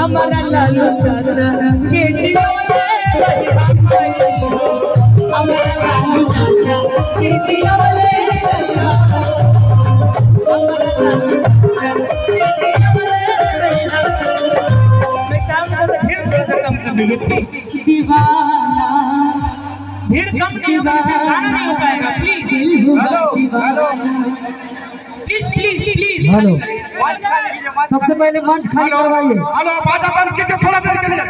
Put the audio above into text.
हमारा लालू चाचा के जीवन हमारा लालू चाचा के जीवन दीवाना भीड़ कम नहीं होगी, गाना नहीं हो पाएगा। Please please please please hello, सबसे पहले मंच खाली करवाइए। हेलो, बाजा बंद कीजिए थोड़ा देर के लिए।